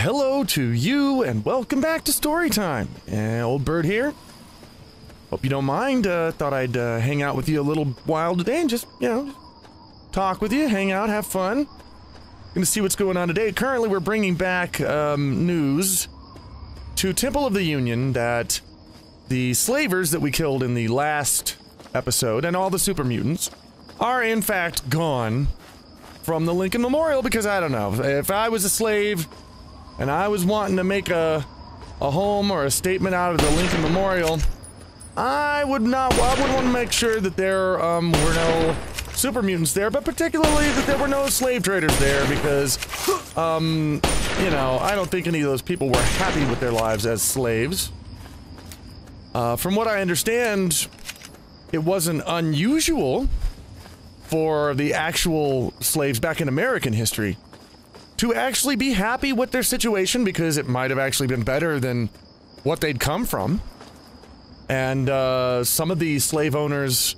Hello to you and welcome back to Storytime. Old Bird here. Hope you don't mind. Thought I'd hang out with you a little while today and just, talk with you, hang out, have fun. Gonna see what's going on today. Currently, we're bringing back news to Temple of the Union that the slavers that we killed in the last episode and all the super mutants are in fact gone from the Lincoln Memorial because I don't know. If I was a slave and I was wanting to make a home or a statement out of the Lincoln Memorial, I would want to make sure that there were no super mutants there, but particularly that there were no slave traders there because, I don't think any of those people were happy with their lives as slaves. From what I understand, it wasn't unusual for the actual slaves back in American history to actually be happy with their situation because it might have actually been better than what they'd come from. And some of the slave owners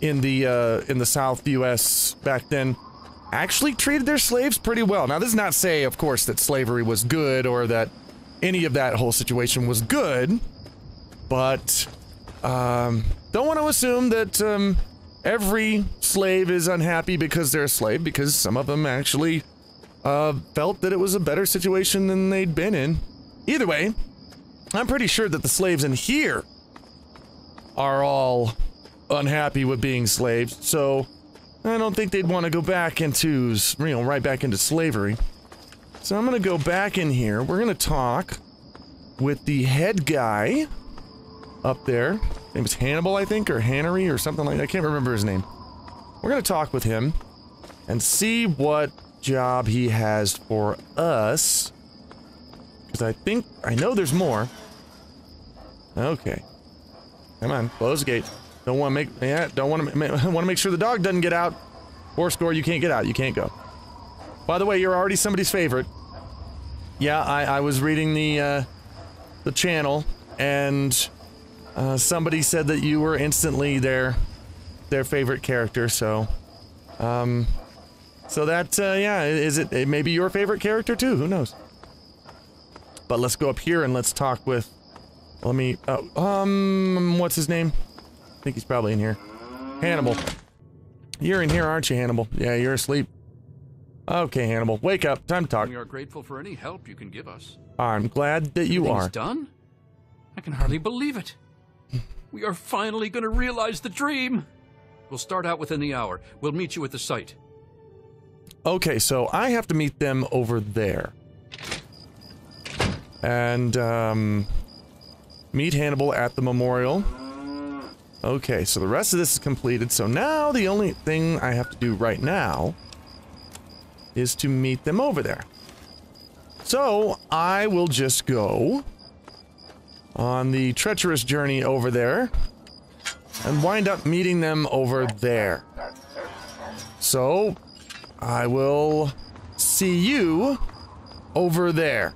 in the South U.S. back then actually treated their slaves pretty well. Now, this does not say, of course, that slavery was good or that any of that whole situation was good, but don't want to assume that every slave is unhappy because they're a slave, because some of them actually felt that it was a better situation than they'd been in. Either way, I'm pretty sure that the slaves in here are all unhappy with being slaves, so I don't think they'd want to go back into, right back into slavery. So I'm gonna go back in here. We're gonna talk with the head guy up there. His name is Hannibal, I think, or Hannery, or something like that. I can't remember his name. We're gonna talk with him and see what job he has for us, because I know there's more. Okay. Come on, close the gate. Don't want to want to make sure the dog doesn't get out. Score, you can't get out. You can't go. By the way, you're already somebody's favorite. Yeah, I was reading the channel, and somebody said that you were instantly their favorite character. So, is it maybe your favorite character too? Who knows? But let's go up here and let's talk with. What's his name? I think he's probably in here. Hannibal. You're in here, aren't you, Hannibal? Yeah, you're asleep. Okay, Hannibal, wake up. Time to talk. We are grateful for any help you can give us. I'm glad that you are. Done? I can hardly believe it. We are finally going to realize the dream. We'll start out within the hour. We'll meet you at the site. Okay, so I have to meet them over there. And, meet Hannibal at the memorial. Okay, so the rest of this is completed, so now the only thing I have to do right now is to meet them over there. So, I will just go on the treacherous journey over there and wind up meeting them over there. So, I will see you over there.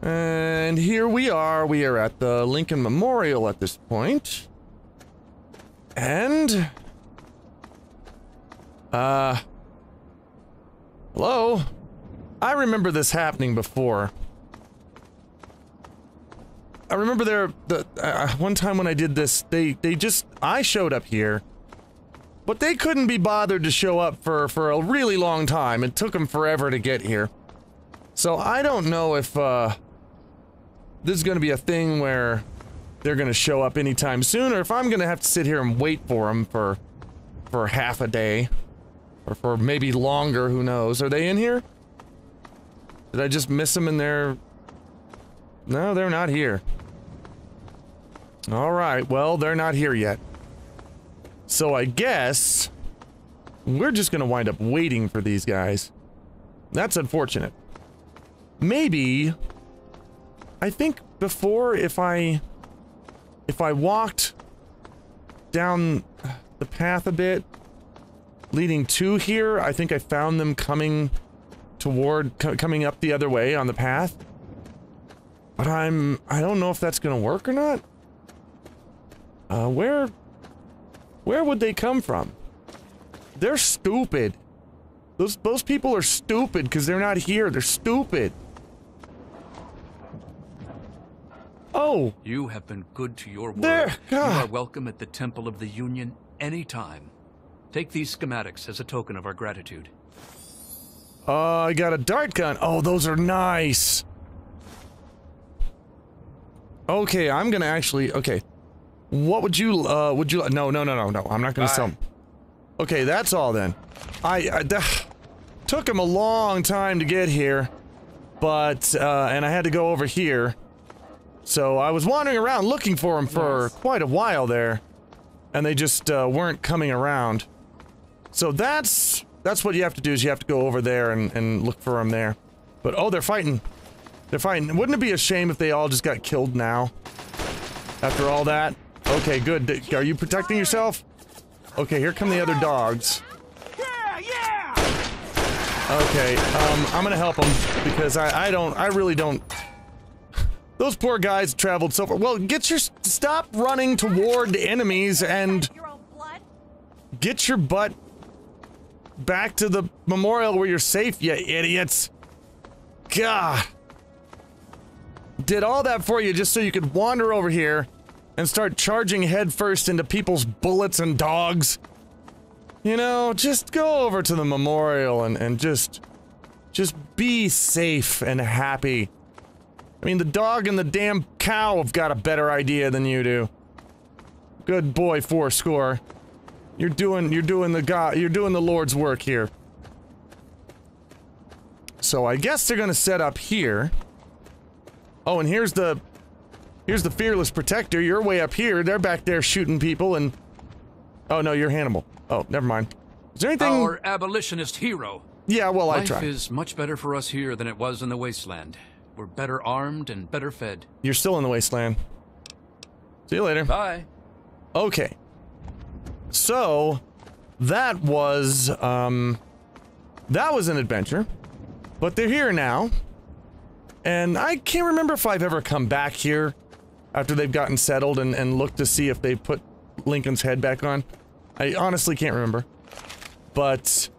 And here we are at the Lincoln Memorial at this point. And, hello? I remember this happening before. I remember one time when I did this, I showed up here, but they couldn't be bothered to show up for a really long time. It took them forever to get here. So I don't know if, this is going to be a thing where they're going to show up anytime soon, or if I'm going to have to sit here and wait for them for half a day. Or for maybe longer, who knows. Are they in here? Did I just miss them in their... No, they're not here. Alright, well, they're not here yet. So I guess we're just going to wind up waiting for these guys. That's unfortunate. Maybe... I think before, if I walked down the path a bit, leading to here, I think I found them coming up the other way on the path. But I don't know if that's gonna work or not. Where would they come from? They're stupid. Those people are stupid because they're not here. They're stupid. Oh! You have been good to your word. There! You God. are welcome at the Temple of the Union anytime. Take these schematics as a token of our gratitude. I got a dart gun. Oh, those are nice. Okay, I'm gonna actually, okay. What would you no, I'm not gonna sell them. Okay, that's all then. Took him a long time to get here, but, and I had to go over here. So I was wandering around looking for him for quite a while there, and they just, weren't coming around. So that's what you have to do, is you have to go over there and look for them there. But, oh, they're fighting. They're fighting. Wouldn't it be a shame if they all just got killed now? After all that? Okay, good. Are you protecting yourself? Okay, here come the other dogs. Yeah! Okay, I'm gonna help them, because I really don't... Those poor guys traveled so far. Well, stop running toward enemies and... Get your butt back to the memorial where you're safe, you idiots. God. Did all that for you just so you could wander over here and start charging headfirst into people's bullets and dogs. You know, just go over to the memorial and just be safe and happy. I mean, the dog and the damn cow have got a better idea than you do. Good boy, Fourscore. You're doing the Lord's work here. So I guess they're gonna set up here. Oh, and here's the Fearless Protector. You're way up here. They're back there shooting people and... Oh, no, you're Hannibal. Oh, never mind. Is there anything... Our abolitionist hero. Yeah, well, I Life tried. is much better for us here than it was in the wasteland. We're better armed and better fed. You're still in the wasteland. See you later. Bye. Okay. So, that was an adventure. But they're here now. And I can't remember if I've ever come back here after they've gotten settled and looked to see if they put Lincoln's head back on. I honestly can't remember. But,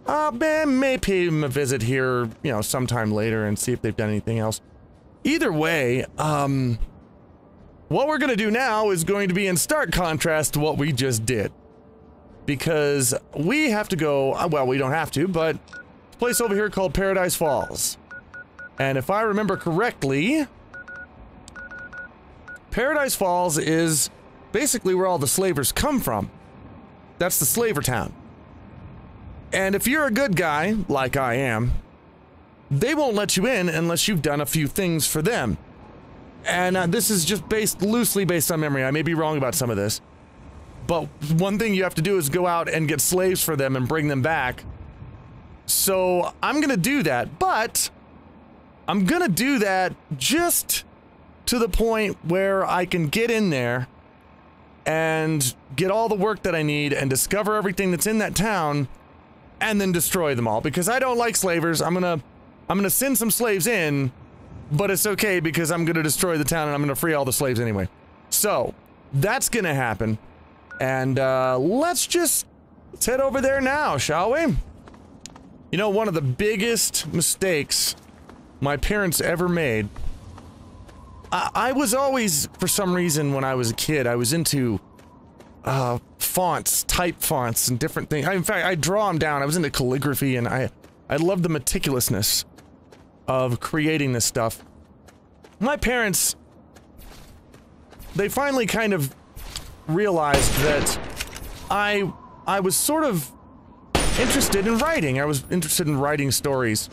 may pay him a visit here, you know, sometime later and see if they've done anything else. Either way, what we're gonna do now is going to be in stark contrast to what we just did. Because we have to go, well, we don't have to, but a place over here called Paradise Falls. And if I remember correctly, Paradise Falls is basically where all the slavers come from. That's the slaver town. And if you're a good guy, like I am, they won't let you in unless you've done a few things for them. And this is just loosely based on memory. I may be wrong about some of this. But one thing you have to do is go out and get slaves for them and bring them back. So I'm gonna do that, but I'm gonna do that just to the point where I can get in there and get all the work that I need and discover everything that's in that town and then destroy them all, because I don't like slavers. I'm gonna send some slaves in, but it's okay because I'm gonna destroy the town and I'm gonna free all the slaves anyway. So that's gonna happen, and let's head over there now, shall we? You know, one of the biggest mistakes my parents ever made. I was always, for some reason, when I was a kid, I was into fonts, type fonts, and different things. In fact, I draw them down. I was into calligraphy, and I love the meticulousness of creating this stuff. My parents, they finally kind of realized that I was sort of interested in writing. I was interested in writing stories.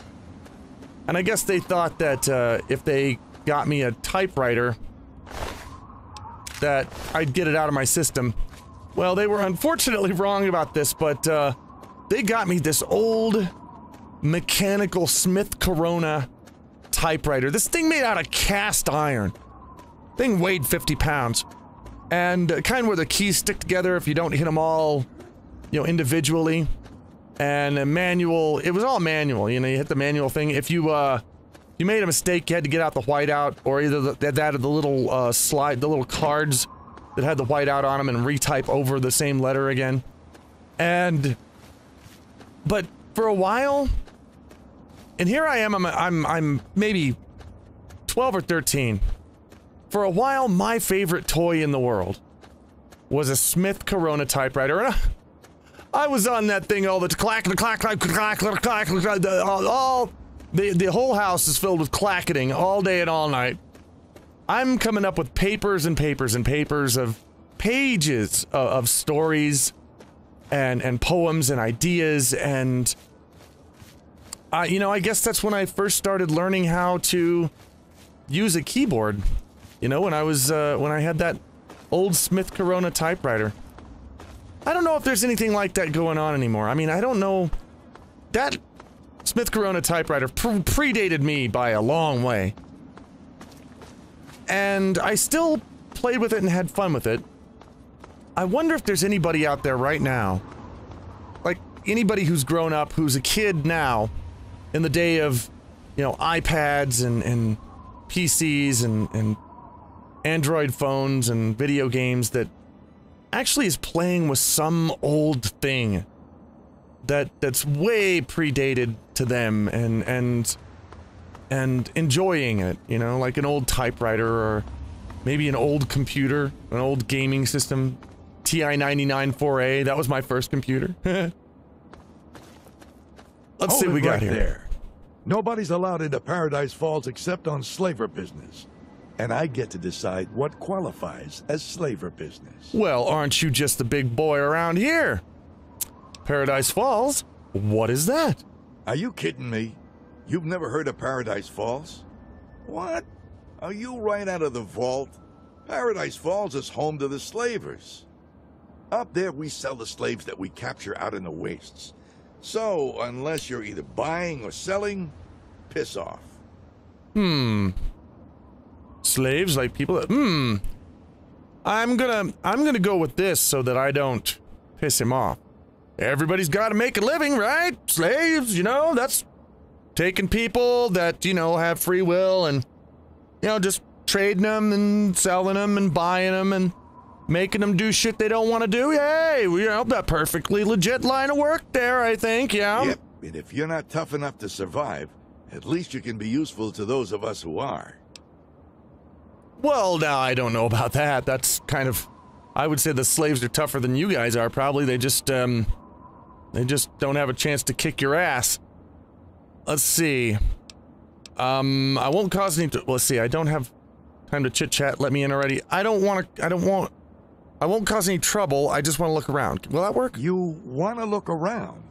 And I guess they thought that if they got me a typewriter, that I'd get it out of my system. Well, they were unfortunately wrong about this, but they got me this old mechanical Smith Corona typewriter. This thing made out of cast iron. Thing weighed 50 pounds. And kind of where the keys stick together if you don't hit them all, you know, individually. And a manual, it was all manual, you know, you hit the manual thing. If you made a mistake, you had to get out the whiteout, or either that or the little, the little cards that had the whiteout on them and retype over the same letter again. But for a while, and here I am, I'm maybe 12 or 13, For a while, my favorite toy in the world was a Smith Corona typewriter. And I was on that thing all the clack, clack, clack, clack, clack, clack, the whole house is filled with clacketing all day and all night. I'm coming up with papers and papers and papers of pages of stories and poems and ideas, and you know, I guess that's when I first started learning how to use a keyboard. You know, when I had that old Smith Corona typewriter. I don't know if there's anything like that going on anymore. I mean, I don't know. That Smith Corona typewriter predated me by a long way. And I still played with it and had fun with it. I wonder if there's anybody out there right now, like anybody who's grown up, who's a kid now, in the day of, you know, iPads and PCs and Android phones and video games, that actually is playing with some old thing that's way predated to them and enjoying it, you know, like an old typewriter or maybe an old computer, an old gaming system. TI-99 4A, that was my first computer. Let's see what we got here. There. Nobody's allowed into Paradise Falls except on slaver business. And I get to decide what qualifies as slaver business. Well, aren't you just the big boy around here? Paradise Falls? What is that? Are you kidding me? You've never heard of Paradise Falls? What? Are you right out of the vault? Paradise Falls is home to the slavers. Up there, we sell the slaves that we capture out in the wastes. So, unless you're either buying or selling, piss off. Slaves, like people that, I'm gonna go with this so that I don't piss him off. Everybody's gotta make a living, right? Slaves, you know, that's taking people that, you know, have free will and, you know, just trading them and selling them and buying them and making them do shit they don't want to do. Hey, you know, that perfectly legit line of work there, I think, yeah. Yep, and if you're not tough enough to survive, at least you can be useful to those of us who are. Well, now, I don't know about that. That's kind of... I would say the slaves are tougher than you guys are, probably. They just don't have a chance to kick your ass. Let's see. I won't cause any... Let's see, I don't have time to chit-chat. Let me in already. I won't cause any trouble. I just want to look around. Will that work? You want to look around?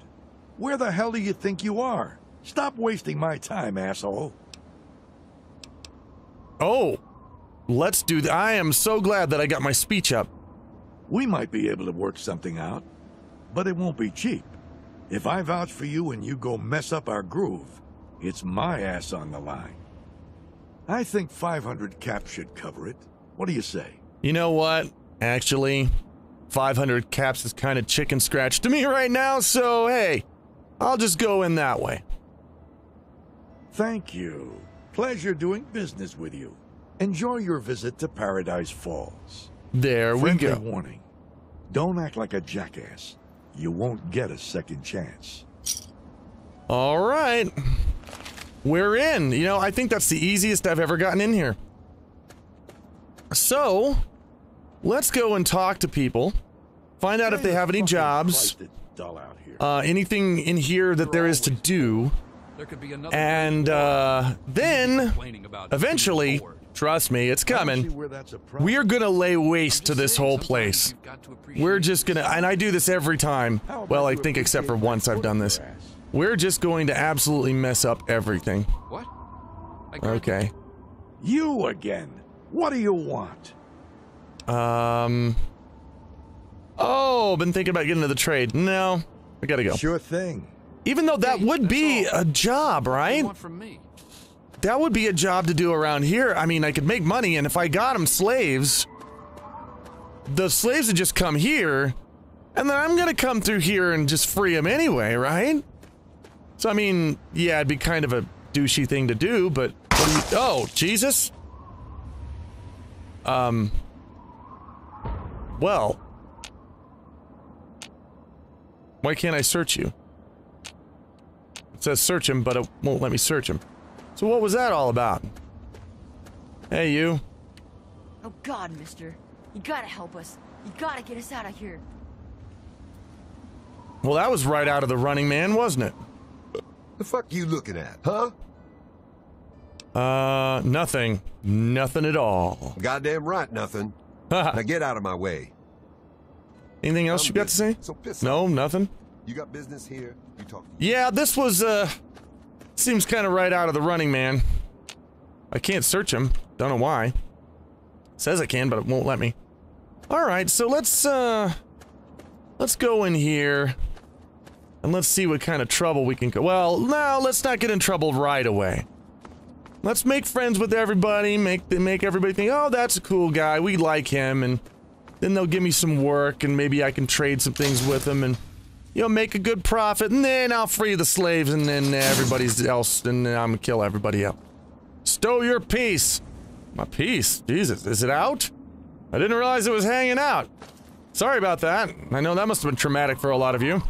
Where the hell do you think you are? Stop wasting my time, asshole. Oh. Let's do that. I am so glad that I got my speech up. We might be able to work something out, but it won't be cheap. If I vouch for you and you go mess up our groove, it's my ass on the line. I think 500 caps should cover it. What do you say? You know what? Actually, 500 caps is kind of chicken scratch to me right now, so hey, I'll just go in that way. Thank you. Pleasure doing business with you. Enjoy your visit to Paradise Falls. There we go. Friendly warning. Don't act like a jackass. You won't get a second chance. All right. We're in. You know, I think that's the easiest I've ever gotten in here. So, let's go and talk to people. Find out if they have any jobs. Anything in here that there is to do. And then, eventually, trust me, it's coming. We are gonna lay waste to this whole place. We're just gonna, and I do this every time. Well, I think except for once I've done this. We're just going to absolutely mess up everything. What? Okay. You again. What do you want? Oh, been thinking about getting into the trade. No, I gotta go. Sure thing. Even though that would be a job, right? What from me? That would be a job to do around here. I mean, I could make money, and if I got them slaves, the slaves would just come here, and then I'm gonna come through here and just free them anyway, right? So, I mean, yeah, it'd be kind of a douchey thing to do, but... What do you, oh, Jesus! Well... Why can't I search you? It says search him, but it won't let me search him. So what was that all about? Hey, you. Oh God, mister. You gotta help us. You gotta get us out of here. Well, that was right out of the running, man, wasn't it? The fuck you looking at, huh? Nothing. Nothing at all. Goddamn right, nothing. Now get out of my way. Anything else you got to say? So piss No, off. nothing? You got business here? You talk. Yeah, this was, seems kind of right out of the running, man. I can't search him. Don't know why. Says I can, but it won't let me. Alright, so let's go in here. And let's see what kind of trouble we can go. Well, no, let's not get in trouble right away. Let's make friends with everybody, make everybody think, oh, that's a cool guy, we like him, and then they'll give me some work, and maybe I can trade some things with him, and, you know, make a good profit, and then I'll free the slaves, and then everybody's else, and then I'm gonna kill everybody else. Stow your piece. My piece? Jesus, is it out? I didn't realize it was hanging out. Sorry about that. I know that must have been traumatic for a lot of you.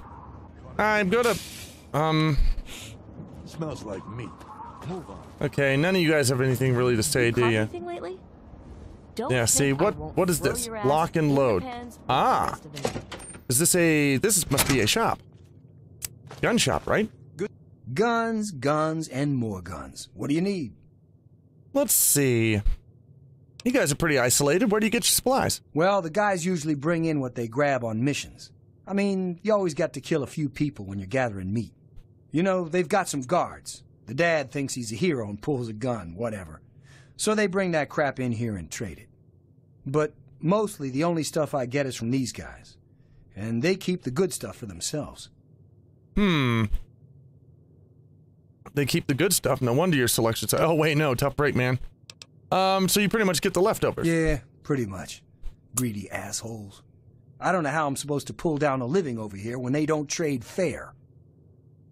I'm gonna, Smells like meat. Move on. okay, none of you guys have anything really to say, do you? Anything lately? Don't Yeah, see, think I won't what is throw this? your ass Lock and in your load. pants with Ah. the rest of it. Is this a, must be a shop. Gun shop, right? Guns, guns, and more guns. What do you need? Let's see. You guys are pretty isolated. Where do you get your supplies? Well, the guys usually bring in what they grab on missions. I mean, you always got to kill a few people when you're gathering meat. You know, they've got some guards. The dad thinks he's a hero and pulls a gun, whatever. So they bring that crap in here and trade it. But mostly the only stuff I get is from these guys. And they keep the good stuff for themselves. They keep the good stuff. No wonder your selection's... Oh, wait, no. Tough break, man. So you pretty much get the leftovers. Yeah, pretty much. Greedy assholes. I don't know how I'm supposed to pull down a living over here when they don't trade fair.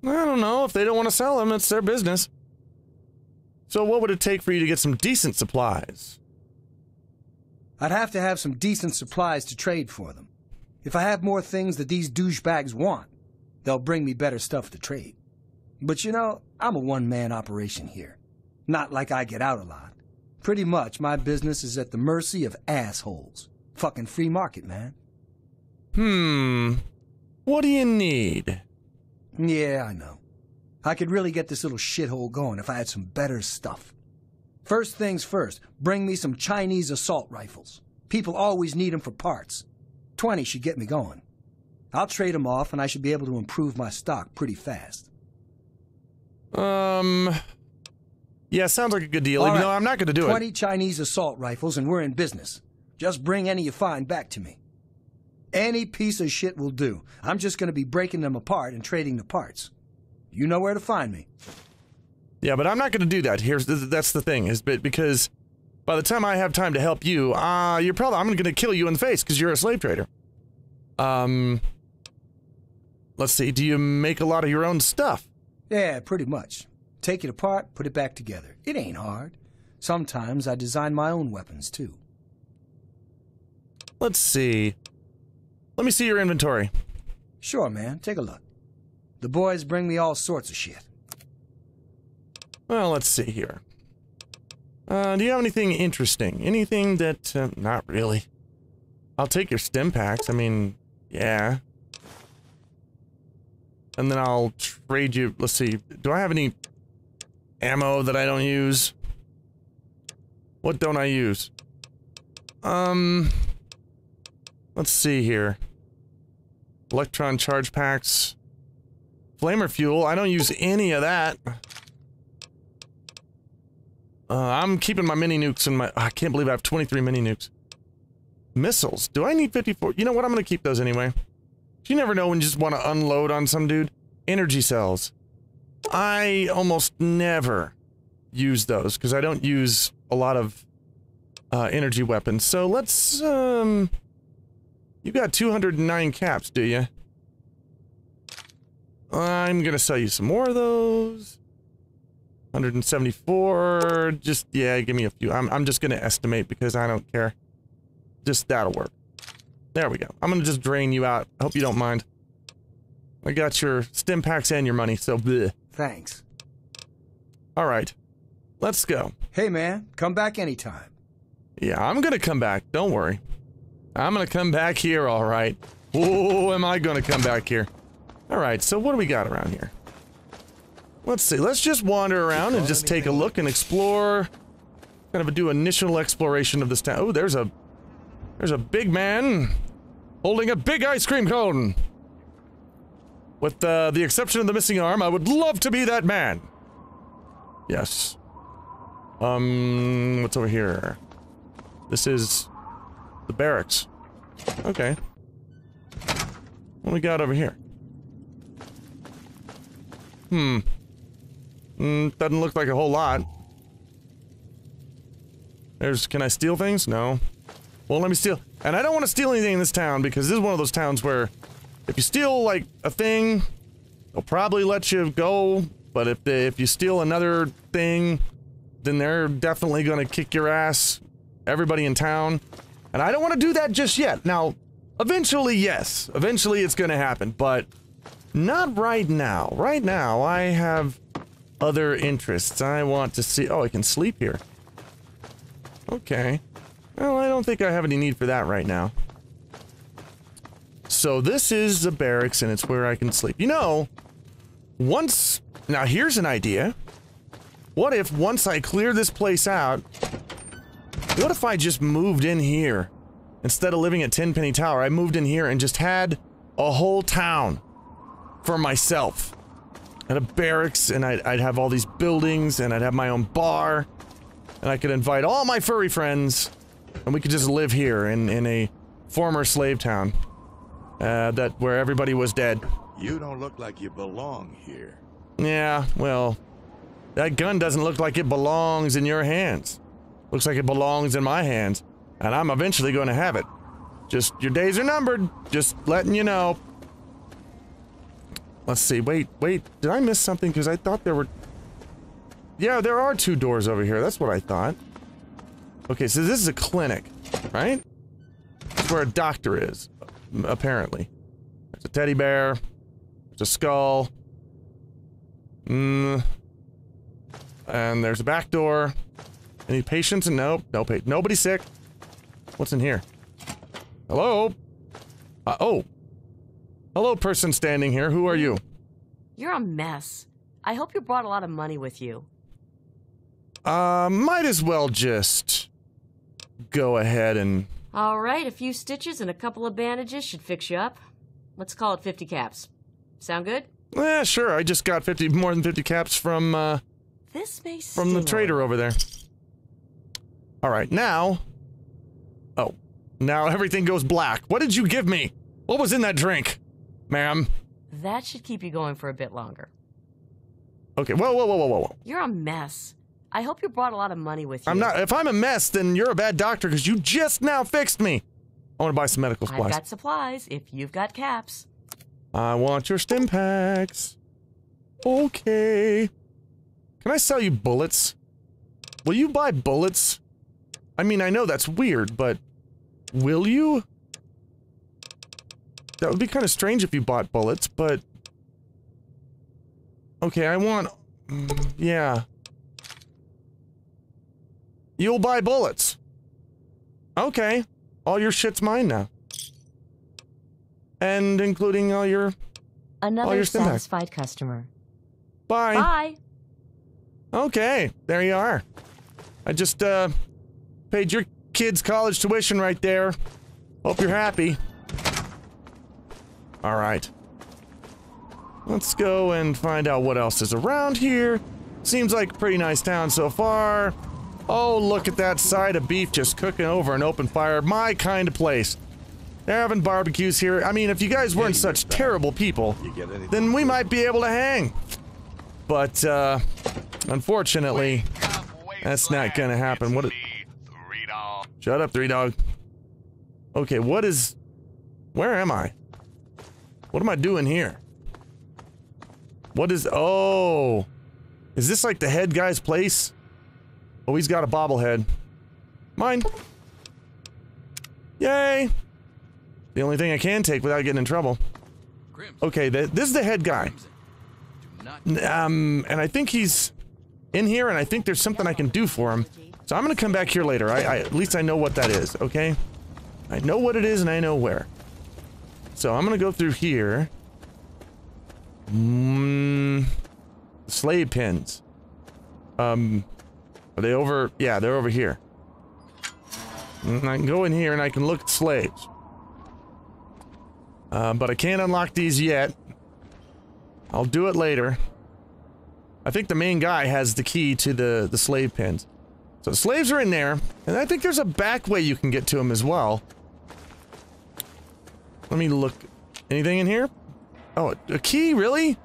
I don't know. If they don't want to sell them, it's their business. So what would it take for you to get some decent supplies? I'd have to have some decent supplies to trade for them. If I have more things that these douchebags want, they'll bring me better stuff to trade. But you know, I'm a one-man operation here. Not like I get out a lot. Pretty much, my business is at the mercy of assholes. Fucking free market, man. What do you need? Yeah, I know. I could really get this little shithole going if I had some better stuff. First things first, bring me some Chinese assault rifles. People always need them for parts. 20 should get me going. I'll trade them off and I should be able to improve my stock pretty fast. Yeah, sounds like a good deal, All even right, though I'm not going to do 20 it. Chinese assault rifles and we're in business. Just bring any you find back to me. Any piece of shit will do. I'm just going to be breaking them apart and trading the parts. You know where to find me. Yeah, but I'm not going to do that. That's the thing, because by the time I have time to help you, I'm going to kill you in the face because you're a slave trader. Let's see, do you make a lot of your own stuff? Yeah, pretty much. Take it apart, put it back together. It ain't hard. Sometimes I design my own weapons, too. Let's see. Let me see your inventory. Sure, man. Take a look. The boys bring me all sorts of shit. Well, let's see here. Do you have anything interesting? Anything that... not really. I'll take your stim packs. I mean, yeah. And then I'll trade you... Let's see. Do I have any ammo that I don't use? What don't I use? Let's see here. Electron charge packs. Flamer fuel. I don't use any of that. I'm keeping my mini nukes in my... I can't believe I have 23 mini nukes. Missiles. Do I need 54? You know what? I'm going to keep those anyway. You never know when you just want to unload on some dude. Energy cells. I almost never use those because I don't use a lot of energy weapons. So let's... You got 209 caps, do you? I'm going to sell you some more of those. 174. Just, yeah, give me a few. I'm just going to estimate because I don't care. Just that'll work. There we go. I'm going to just drain you out. I hope you don't mind. I got your stim packs and your money, so bleh. Yeah, I'm gonna come back. Don't worry. I'm gonna come back here, alright. Oh, am I gonna come back here? Alright, so what do we got around here? Let's see. Let's just wander around and just take a look and explore. Kind of do initial exploration of this town. Oh, there's a big man holding a big ice cream cone. With the exception of the missing arm, I would love to be that man. Yes. What's over here? This is the barracks. Okay. What do we got over here? Doesn't look like a whole lot. Can I steal things? No. Well, let me steal. And I don't want to steal anything in this town because this is one of those towns where if you steal, like, a thing, they'll probably let you go, but if you steal another thing, then they're definitely gonna kick your ass, everybody in town. And I don't want to do that just yet. Now, eventually, yes. Eventually it's gonna happen, but not right now. Right now, I have other interests. I want to see— oh, I can sleep here. Okay. Well, I don't think I have any need for that right now. So this is the barracks, and it's where I can sleep. You know, once— now here's an idea. What if once I clear this place out, what if I just moved in here? Instead of living at Tenpenny Tower, I moved in here and just had a whole town for myself. And a barracks, and I'd have all these buildings, and I'd have my own bar, and I could invite all my furry friends, and we could just live here in a former slave town. Where everybody was dead. You don't look like you belong here. Yeah, well, that gun doesn't look like it belongs in your hands. Looks like it belongs in my hands, and I'm eventually going to have it. Just, your days are numbered. Just letting you know. Let's see. Wait. Did I miss something? Because I thought there were— yeah, there are 2 doors over here. That's what I thought. Okay, so this is a clinic, right? That's where a doctor is. Apparently. There's a teddy bear. There's a skull. And there's a back door. Any patients? Nope. No patient. Nobody sick. What's in here? Hello? Oh. Hello, person standing here. Who are you? You're a mess. I hope you brought a lot of money with you. Might as well just go ahead and— all right, a few stitches and a couple of bandages should fix you up. Let's call it 50 caps. Sound good? Yeah, sure. I just got more than 50 caps from this may from the trader over there. All right, now— oh, now everything goes black. What did you give me? What was in that drink, ma'am? That should keep you going for a bit longer. Okay, whoa. You're a mess. I hope you brought a lot of money with you. I'm not— if I'm a mess, then you're a bad doctor because you just now fixed me. I want to buy some medical supplies. I've got supplies if you've got caps. I want your stim packs. Okay. Can I sell you bullets? Will you buy bullets? I mean, I know that's weird, but will you? That would be kind of strange if you bought bullets, but... okay, I want— yeah. You'll buy bullets. Okay. All your shit's mine now. And including all your— another satisfied customer. Bye. Bye. Okay, there you are. I just, paid your kid's college tuition right there. Hope you're happy. Alright. Let's go and find out what else is around here. Seems like a pretty nice town so far. Oh, look at that side of beef just cooking over an open fire. My kind of place. They're having barbecues here. I mean, if you guys weren't such terrible people, then we might be able to hang. But, unfortunately, that's not gonna happen. What? Shut up, 3-Dog. Okay, what is— where am I? What am I doing here? What is— oh! Is this like the head guy's place? Oh, he's got a bobblehead. Mine. Yay! The only thing I can take without getting in trouble. Okay, this is the head guy. And I think he's in here, and I think there's something I can do for him. So I'm gonna come back here later. At least I know what that is, okay? I know what it is and I know where. So I'm gonna go through here. Slave pins. Are they over? Yeah, they're over here. And I can go in here and I can look at slaves. But I can't unlock these yet. I'll do it later. I think the main guy has the key to the slave pins. So the slaves are in there, and I think there's a back way you can get to them as well. Let me look. Anything in here? Oh, a key? Really?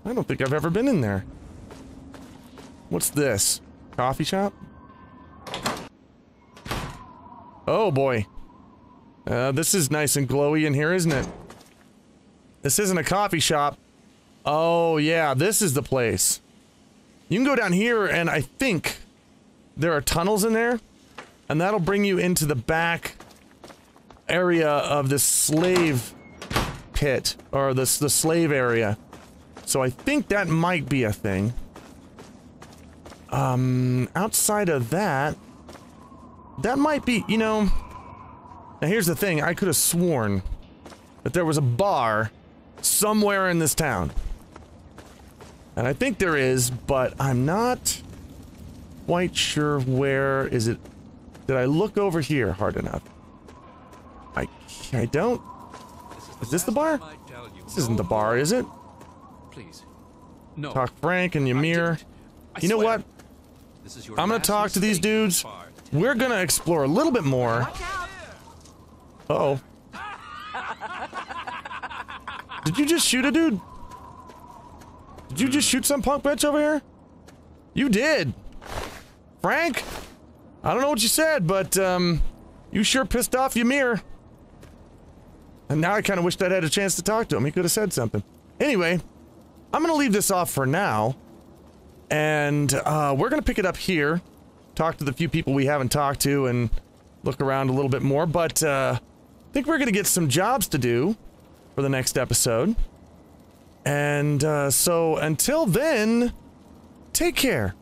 I don't think I've ever been in there. What's this? Coffee shop? Oh boy. This is nice and glowy in here, isn't it? This isn't a coffee shop. Oh yeah, this is the place. You can go down here and I think there are tunnels in there, and that'll bring you into the back area of this slave pit, or the slave area. So I think that might be a thing. Outside of that, that might be, you know... Now here's the thing, I could have sworn that there was a bar somewhere in this town. And I think there is, but I'm not quite sure where is it. Did I look over here hard enough? I don't... Is this the bar? This isn't the bar, is it? Please. No. Talk Frank and Ymir. You know what? I'm gonna talk to these dudes. We're gonna explore a little bit more. Uh-oh. Did you just shoot a dude? Did you just shoot some punk bitch over here? You did! Frank? I don't know what you said, but, you sure pissed off Ymir. And now I kind of wish I'd had a chance to talk to him. He could have said something. Anyway, I'm gonna leave this off for now. And, we're gonna pick it up here. Talk to the few people we haven't talked to and look around a little bit more. But, I think we're gonna get some jobs to do for the next episode. And, so until then, take care.